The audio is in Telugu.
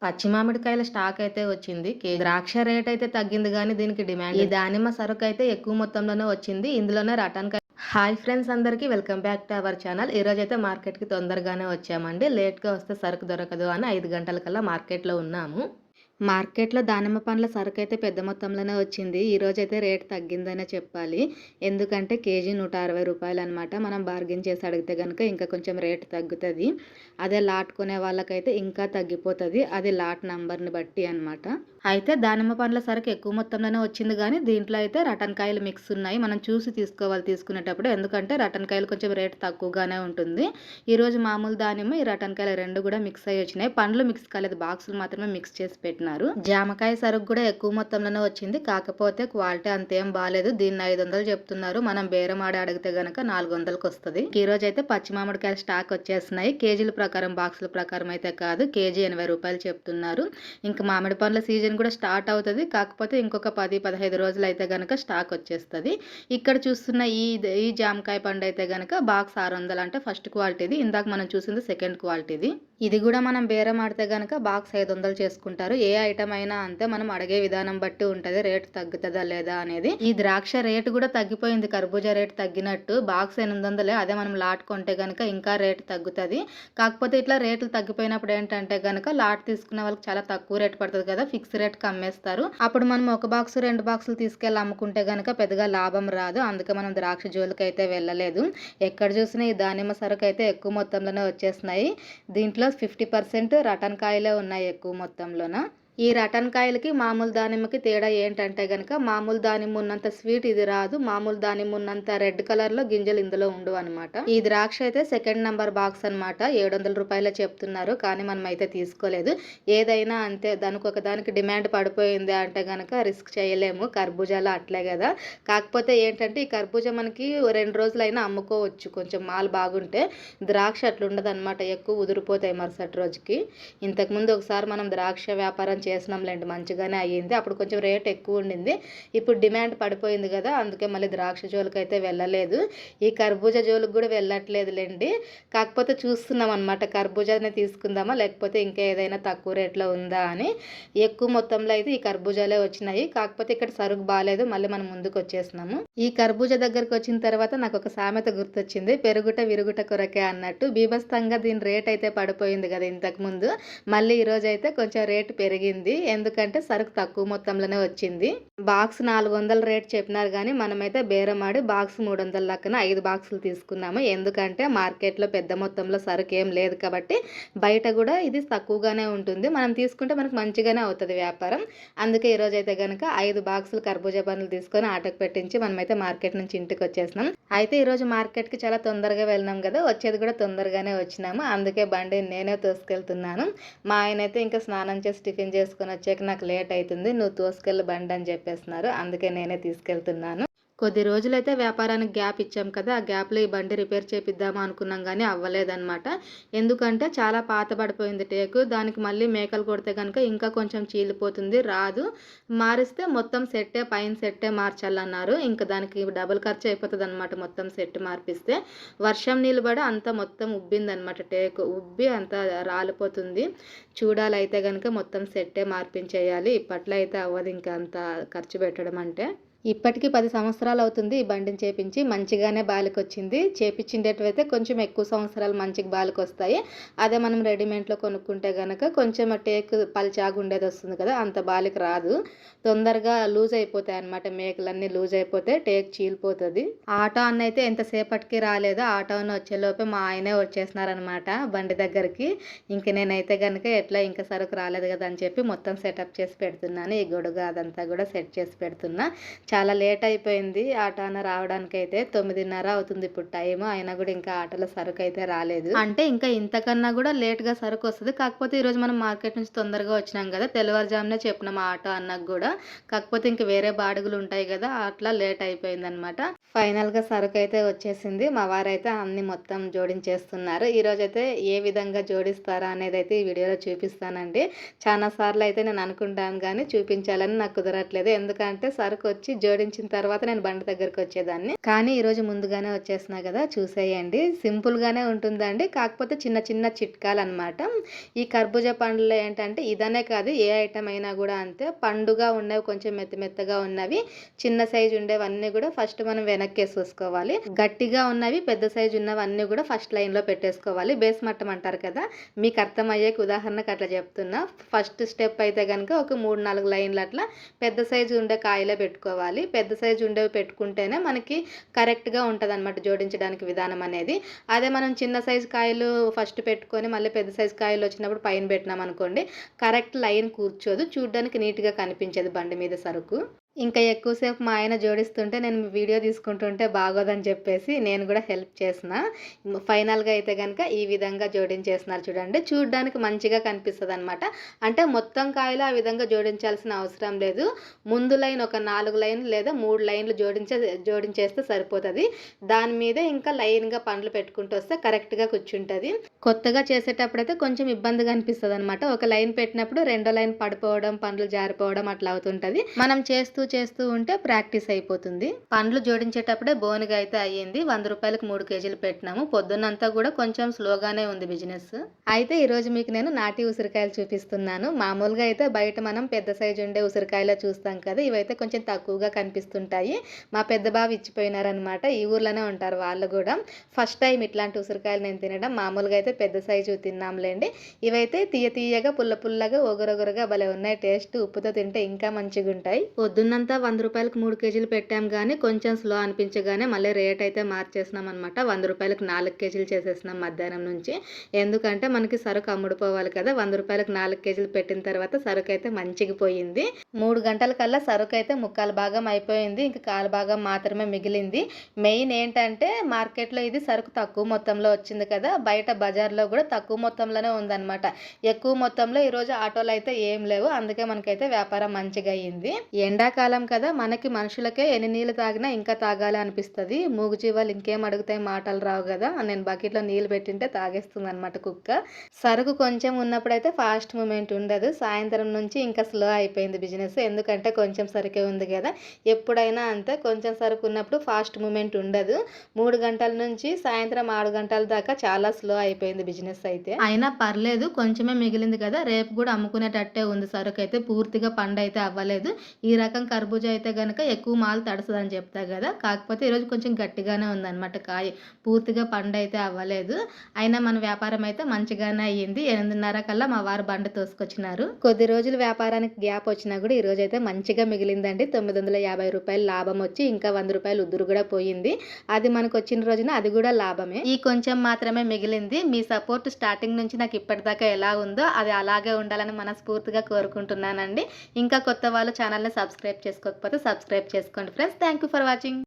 పచ్చి మామిడికాయల స్టాక్ అయితే వచ్చింది. ద్రాక్ష రేట్ అయితే తగ్గింది గానీ దీనికి డిమాండ్. ఈ దానిమ్మ సరుకు అయితే ఎక్కువ మొత్తంలోనే వచ్చింది. ఇందులోనే హాయ్ ఫ్రెండ్స్ అందరికీ welcome back to our channel. ఈరోజైతే మార్కెట్‌కి తొందరగానే వచ్చామండి. లేట్‌గా వస్తే సరుకు దొరకదు అని 5 గంటలకల్లా మార్కెట్‌లో ఉన్నాము. మార్కెట్‌లో దానిమ్మ పండ్ల సరుకైతే పెద్ద మొత్తంలోనే వచ్చింది. ఈరోజైతే రేట్ తగ్గిందనే చెప్పాలి. ఎందుకంటే కేజీ రూ. 160 అనమాట. మనం బార్గెయిన్ చేసి అడిగితే గనుక ఇంకా కొంచెం రేట్ తగ్గుతది. అదే లాట్ కొనే వాళ్ళకైతే ఇంకా తగ్గిపోతది. అది లాట్ నంబర్‌ని బట్టి అనమాట. అయితే దానిమ్మ పండ్ల సరుకు ఎక్కువ మొత్తంలోనే వచ్చింది గానీ దీంట్లో అయితే రటన్ కాయలు మిక్స్ ఉన్నాయి. మనం చూసి తీసుకోవాలి తీసుకునేటప్పుడు. ఎందుకంటే రటన్ కాయలు కొంచెం రేట్ తక్కువగానే ఉంటుంది. ఈరోజు మామూలు దానిమ్మ, ఈ రటన్ కాయలు 2 కూడా మిక్స్ అయ్యి వచ్చినాయి. పండ్లు మిక్స్ కాలేదు. బాక్సులు మాత్రమే మిక్స్ చేసి పెట్టినారు. జామకాయ సరుకు కూడా ఎక్కువ మొత్తంలోనే వచ్చింది. కాకపోతే క్వాలిటీ అంతేం బాలేదు. దీన్ని 500 చెప్తున్నారు. మనం బేరం ఆడి అడిగితే గనక 400కి వస్తుంది. ఈ రోజు అయితే పచ్చి మామిడికాయల స్టాక్ వచ్చేస్తున్నాయి. కేజీల ప్రకారం బాక్సుల ప్రకారం అయితే కాదు. కేజీ రూ. 80 చెప్తున్నారు. ఇంకా మామిడి పండ్ల సీజన్ కూడా స్టార్ట్ అవుతుంది. కాకపోతే ఇంకొక 10-15 రోజులు అయితే గనక స్టాక్ వచ్చేస్తుంది. ఇక్కడ చూస్తున్న ఈ జామకాయ పండు అయితే గనక బాక్స్ 600 అంటే ఫస్ట్ క్వాలిటీది. ఇందాక మనం చూసింది సెకండ్ క్వాలిటీది. ఇది కూడా మనం బేరం ఆడితే గనక బాక్స్ 500 చేసుకుంటారు. ఏ ఐటమ్ అయినా అంతే, మనం అడిగే విధానం బట్టి ఉంటుంది రేటు తగ్గుతుందా లేదా అనేది. ఈ ద్రాక్ష రేటు కూడా తగ్గిపోయింది. కర్బూజా రేటు తగ్గినట్టు బాక్స్ 800. అదే మనం లాట్ కొంటే గనక ఇంకా రేటు తగ్గుతుంది. కాకపోతే ఇట్లా రేట్లు తగ్గిపోయినప్పుడు ఏంటంటే గనక లాట్ తీసుకునే వాళ్ళకి చాలా తక్కువ రేటు పడుతుంది కదా, ఫిక్స్ రేట్కి అమ్మేస్తారు. అప్పుడు మనం ఒక బాక్స్ 2 బాక్సులు తీసుకెళ్ళి అమ్ముకుంటే గనక పెద్దగా లాభం రాదు. అందుకే మనం ద్రాక్ష జోలికి అయితే వెళ్ళలేదు. ఎక్కడ చూసినా ఈ దానిమ్మ సరుకు అయితే ఎక్కువ మొత్తంలోనే వచ్చేస్తున్నాయి. దీంట్లో 50% రటన్ కాయలే ఉన్నాయి ఎక్కువ మొత్తంలోన. ఈ రటన్ కాయలకి మామూలు దానిమ్మకి తేడా ఏంటంటే గనక మామూలు దానిమ్మ ఉన్నంత స్వీట్ ఇది రాదు. మామూలు దానిమ్మ ఉన్నంత రెడ్ కలర్ లో గింజలు ఇందులో ఉండవు అనమాట. ఈ ద్రాక్ష అయితే సెకండ్ నంబర్ బాక్స్ అనమాట. 700 రూపాయలే చెప్తున్నారు. కానీ మనం అయితే తీసుకోలేదు. ఏదైనా అంతే, దానికి ఒక దానికి డిమాండ్ పడిపోయింది అంటే గనక రిస్క్ చేయలేము. కర్బూజాలో అట్లే కదా. కాకపోతే ఏంటంటే ఈ కర్బూజా మనకి 2 రోజులైనా అమ్ముకోవచ్చు కొంచెం మాల్ బాగుంటే. ద్రాక్ష అట్లా ఉండదు అనమాట. ఎక్కువ ఉదిరిపోతాయి మరుసటి రోజుకి. ఇంతకుముందు ఒకసారి మనం ద్రాక్ష వ్యాపారం చేసినాంలేండి, మంచిగానే అయ్యింది. అప్పుడు కొంచెం రేట్ ఎక్కువ ఉండింది. ఇప్పుడు డిమాండ్ పడిపోయింది కదా, అందుకే మళ్ళీ ద్రాక్ష జోలికి అయితే వెళ్ళలేదు. ఈ కర్బూజా జోలికి కూడా వెళ్ళట్లేదులేండి. కాకపోతే చూస్తున్నాం అనమాట, కర్బూజానే తీసుకుందామా లేకపోతే ఇంకా ఏదైనా తక్కువ రేట్లో ఉందా అని. ఎక్కువ మొత్తంలో అయితే ఈ కర్బూజాలే వచ్చినాయి. కాకపోతే ఇక్కడ సరుకు బాగాలేదు, మళ్ళీ మనం ముందుకు వచ్చేసినాము. ఈ కర్బూజా దగ్గరకు వచ్చిన తర్వాత నాకు ఒక సామెత గుర్తొచ్చింది, పెరుగుట విరుగుట కొరకే అన్నట్టు. బీభత్సంగా దీని రేట్ అయితే పడిపోయింది కదా ఇంతకు ముందు. మళ్ళీ ఈరోజు అయితే కొంచెం రేటు పెరిగింది. ఎందుకంటే సరుకు తక్కువ మొత్తంలోనే వచ్చింది. బాక్స్ 400 రేట్ చెప్పినారు కానీ మనమైతే బేరం ఆడి బాక్స్ 300 లెక్కన 5 బాక్సులు తీసుకున్నాము. ఎందుకంటే మార్కెట్లో పెద్ద మొత్తంలో సరుకు ఏం లేదు కాబట్టి బయట కూడా ఇది తక్కువగానే ఉంటుంది. మనం తీసుకుంటే మనకు మంచిగానే అవుతుంది వ్యాపారం. అందుకే ఈరోజు అయితే కనుక 5 బాక్సులు కర్బూజా పండ్లు తీసుకొని ఆటోకి పెట్టించి మనమైతే మార్కెట్ నుంచి ఇంటికి వచ్చేసినాం. అయితే ఈరోజు మార్కెట్కి చాలా తొందరగా వెళ్ళినాం కదా, వచ్చేది కూడా తొందరగానే వచ్చినాము. అందుకే బండి నేనే తోసుకెళ్తున్నాను. మా ఆయన అయితే ఇంకా స్నానం చేసి టిఫిన్ చేసుకొని వచ్చాక నాకు లేట్ అవుతుంది, నువ్వు తోసుకెళ్ళి బండి అని చెప్పేస్తున్నారు. అందుకే నేనే తీసుకెళ్తున్నాను. కొద్ది రోజులైతే వ్యాపారానికి గ్యాప్ ఇచ్చాం కదా, ఆ గ్యాప్లో ఈ బండి రిపేర్ చేపిద్దామా అనుకున్నాం కానీ అవ్వలేదన్నమాట. ఎందుకంటే చాలా పాత పడిపోయింది టేకు. దానికి మళ్ళీ మేకలు కొడితే కనుక ఇంకా కొంచెం చీలిపోతుంది, రాదు. మారిస్తే మొత్తం సెట్టే, పైన సెట్టే మార్చాలన్నారు. ఇంకా దానికి డబుల్ ఖర్చు అయిపోతుంది అనమాట మొత్తం సెట్ మార్పిస్తే. వర్షం నీళ్ళు పడి అంతా మొత్తం ఉబ్బిందనమాట, టేకు ఉబ్బి అంతా రాలిపోతుంది. చూడాలైతే కనుక మొత్తం సెట్టే మార్పించేయాలి. ఇప్పట్లో అయితే అవ్వదు ఇంకా అంత ఖర్చు పెట్టడం అంటే. ఇప్పటికీ 10 సంవత్సరాలు అవుతుంది ఈ బండిని చేపించి. మంచిగానే బాలికొచ్చింది. చేపించిండేటైతే కొంచెం ఎక్కువ సంవత్సరాలు మంచిగా బాలికొస్తాయి. అదే మనం రెడీమేడ్లో కొనుక్కుంటే కనుక కొంచెం టేక్ పల్చాగా ఉండేది వస్తుంది కదా, అంత బాలికి రాదు. తొందరగా లూజ్ అయిపోతాయి అనమాట, మేకలన్నీ లూజ్ అయిపోతే టేక్ చీలిపోతుంది. ఆటో అన్న అయితే ఎంతసేపటికి రాలేదు. ఆటో అన్న వచ్చేలోపే మా ఆయనే వచ్చేసినారనమాట బండి దగ్గరికి. ఇంక నేనైతే కనుక ఎట్లా ఇంకా సరుకు రాలేదు కదా అని చెప్పి మొత్తం సెటప్ చేసి పెడుతున్నాను. ఈ గొడుగు అదంతా కూడా సెట్ చేసి పెడుతున్నా. చాలా లేట్ అయిపోయింది ఆటోన రావడానికి. అయితే 9:30 అవుతుంది ఇప్పుడు టైం. అయినా కూడా ఇంకా ఆటోలో సరుకు అయితే రాలేదు. అంటే ఇంకా ఇంతకన్నా కూడా లేట్గా సరుకు వస్తుంది. కాకపోతే ఈరోజు మనం మార్కెట్ నుంచి తొందరగా వచ్చినాం కదా, తెల్లవారుజామునే చెప్పినాం ఆటో అన్నకు కూడా. కాకపోతే ఇంకా వేరే బాడుగులు ఉంటాయి కదా, అట్లా లేట్ అయిపోయింది అనమాట. ఫైనల్గా సరుకు అయితే వచ్చేసింది. మా వారైతే అన్ని మొత్తం జోడించేస్తున్నారు. ఈరోజైతే ఏ విధంగా జోడిస్తారా అనేది అయితే ఈ వీడియోలో చూపిస్తానండి. చాలా సార్లు అయితే నేను అనుకుంటాను కానీ చూపించాలని నాకు కుదరట్లేదు. ఎందుకంటే సరుకు వచ్చి జోడించిన తర్వాత నేను బండి దగ్గరికి వచ్చేదాన్ని. కానీ ఈరోజు ముందుగానే వచ్చేసినా కదా, చూసేయండి. సింపుల్గానే ఉంటుందండి, కాకపోతే చిన్న చిన్న చిట్కాలు అనమాట. ఈ కర్బూజా పండ్లు ఏంటంటే ఇదనే కాదు, ఏ ఐటమ్ అయినా కూడా అంతే. పండుగా ఉన్నవి కొంచెం మెత్తగా ఉన్నవి, చిన్న సైజు ఉండేవన్నీ కూడా ఫస్ట్ మనం వెనక్కి వేసుకోవాలి. గట్టిగా ఉన్నవి పెద్ద సైజు ఉన్నవన్నీ కూడా ఫస్ట్ లైన్లో పెట్టేసుకోవాలి. బేస్ మట్టం అంటారు కదా, మీకు అర్థమయ్యేకి ఉదాహరణకు అట్లా చెప్తున్నా. ఫస్ట్ స్టెప్ అయితే కనుక ఒక 3-4 లైన్లు అట్లా పెద్ద సైజు ఉండే కాయలే పెట్టుకోవాలి. పెద్ద సైజు ఉండేవి పెట్టుకుంటేనే మనకి కరెక్ట్గా ఉంటుంది అనమాట జోడించడానికి విధానం అనేది. అదే మనం చిన్న సైజు కాయలు ఫస్ట్ పెట్టుకొని మళ్ళీ పెద్ద సైజు కాయలు వచ్చినప్పుడు పైన పెట్టినాం అనుకోండి, కరెక్ట్ లైన్ కూర్చోదు, చూడడానికి నీట్గా కనిపించదు బండి మీద సరుకు. ఇంకా ఎక్కువసేపు మా ఆయన జోడిస్తుంటే నేను వీడియో తీసుకుంటుంటే బాగోదని చెప్పేసి నేను కూడా హెల్ప్ చేసిన. ఫైనల్గా అయితే కనుక ఈ విధంగా జోడించేస్తున్నారు చూడండి. చూడడానికి మంచిగా కనిపిస్తుంది అనమాట. అంటే మొత్తం కాయలు ఆ విధంగా జోడించాల్సిన అవసరం లేదు. ముందు లైన్ ఒక 4 లైన్లు లేదా 3 లైన్లు జోడించేస్తే సరిపోతుంది. దాని మీద ఇంకా లైన్గా పండ్లు పెట్టుకుంటూ వస్తే కరెక్ట్గా కూర్చుంటుంది. కొత్తగా చేసేటప్పుడు అయితే కొంచెం ఇబ్బందిగా అనిపిస్తుంది అనమాట. ఒక లైన్ పెట్టినప్పుడు రెండో లైన్ పడిపోవడం, పండ్లు జారిపోవడం అట్లా అవుతుంటుంది. మనం చేస్తూ ఉంటే ప్రాక్టీస్ అయిపోతుంది. పండ్లు జోడించేటప్పుడే బోనుగా అయితే అయ్యింది. 100 రూపాయలకు 3 కేజీలు పెట్టినాము. పొద్దున్నంతా కూడా కొంచెం స్లోగానే ఉంది బిజినెస్. అయితే ఈరోజు మీకు నేను నాటి ఉసిరికాయలు చూపిస్తున్నాను. మామూలుగా అయితే బయట మనం పెద్ద సైజు ఉండే ఉసిరికాయలు చూస్తాం కదా, ఇవైతే కొంచెం తక్కువగా కనిపిస్తుంటాయి. మా పెద్ద బాబు ఇచ్చిపోయినారనమాట. ఈ ఊర్లోనే ఉంటారు వాళ్ళు కూడా. ఫస్ట్ టైం ఇట్లాంటి ఉసిరికాయలు నేను తినడం. మామూలుగా అయితే పెద్ద సైజు తిన్నాంలేండి. ఇవైతే తీయగా పుల్లగా ఒగరొగరుగా భలే ఉన్నాయి. టేస్ట్ ఉప్పుతో తింటే ఇంకా మంచిగా ఉంటాయి. పొద్దున్నంతా 100 రూపాయలకు 3 కేజీలు పెట్టాం కానీ కొంచెం స్లో అనిపించగానే మళ్ళీ రేట్ అయితే మార్చేసినాం అనమాట. 100 రూపాయలకు 4 కేజీలు చేసేసినాం మధ్యాహ్నం నుంచి. ఎందుకంటే మనకి సరుకు అమ్ముడుపోవాలి కదా. 100 రూపాయలకు 4 కేజీలు పెట్టిన తర్వాత సరుకు అయితే మంచిగా పోయింది. 3 గంటల కల్లా సరుకు అయితే 3/4 భాగం అయిపోయింది. ఇంకా 1/4 భాగం మాత్రమే మిగిలింది. మెయిన్ ఏంటంటే మార్కెట్లో ఇది సరుకు తక్కువ మొత్తంలో వచ్చింది కదా, బయట బజార్లో కూడా తక్కువ మొత్తంలోనే ఉందన్నమాట. ఎక్కువ మొత్తంలో ఈరోజు ఆటోలు అయితే ఏం లేవు, అందుకే మనకైతే వ్యాపారం మంచిగా అయ్యింది. ఎండాకాలం కదా, మనకి మనుషులకే ఎన్ని నీళ్ళు తాగినా ఇంకా తాగాలి అనిపిస్తుంది. మూగుజీవాలు ఇంకేం అడుగుతాయి, మాటలు రావు కదా. నేను బకెట్లో నీళ్ళు పెట్టింటే తాగేస్తుంది అనమాట కుక్క. సరుకు కొంచెం ఉన్నప్పుడైతే ఫాస్ట్ మూమెంట్ ఉండదు. సాయంత్రం నుంచి ఇంకా స్లో అయిపోయింది బిజినెస్. ఎందుకంటే కొంచెం సరుకే ఉంది కదా, ఎప్పుడైనా అంతే. కొంచెం సరుకు ఉన్నప్పుడు ఫాస్ట్ మూమెంట్ ఉండదు. 3 గంటల నుంచి సాయంత్రం 6 గంటల దాకా చాలా స్లో అయిపోయింది బిజినెస్ అయితే. అయినా పర్లేదు, కొంచెమే మిగిలింది కదా, రేపు కూడా అమ్ముకునేటట్టే ఉంది. సరుకు అయితే పూర్తిగా పండు అయితే అవ్వలేదు. ఈ రకం కర్బూజా అయితే కనుక ఎక్కువ మాలు తడుస్తుంది అని చెప్తా కదా, కాకపోతే ఈరోజు కొంచెం గట్టిగానే ఉందన్నమాట. కాయ పూర్తిగా పండు అయితే అవ్వలేదు. అయినా మన వ్యాపారం అయితే మంచిగానే అయ్యింది. 8:30 కల్లా మా వారు బండి తోసుకొచ్చినారు. కొద్ది రోజులు వ్యాపారానికి గ్యాప్ వచ్చినా కూడా ఈరోజు అయితే మంచిగా మిగిలిందండి. 950 రూపాయలు లాభం వచ్చి ఇంకా 100 రూపాయలు ఉద్దురు కూడా పోయింది. అది మనకు వచ్చిన రోజున అది కూడా లాభమే. ఈ కొంచెం మాత్రమే మిగిలింది. మీ సపోర్ట్ స్టార్టింగ్ నుంచి నాకు ఇప్పటిదాకా ఎలా ఉందో అది అలాగే ఉండాలని మనస్ఫూర్తిగా కోరుకుంటున్నానండి. ఇంకా కొత్త వాళ్ళు ఛానల్ని సబ్స్క్రైబ్ చేసుకోకపోతే సబ్స్క్రైబ్ చేసుకోండి friends. Thank you for watching.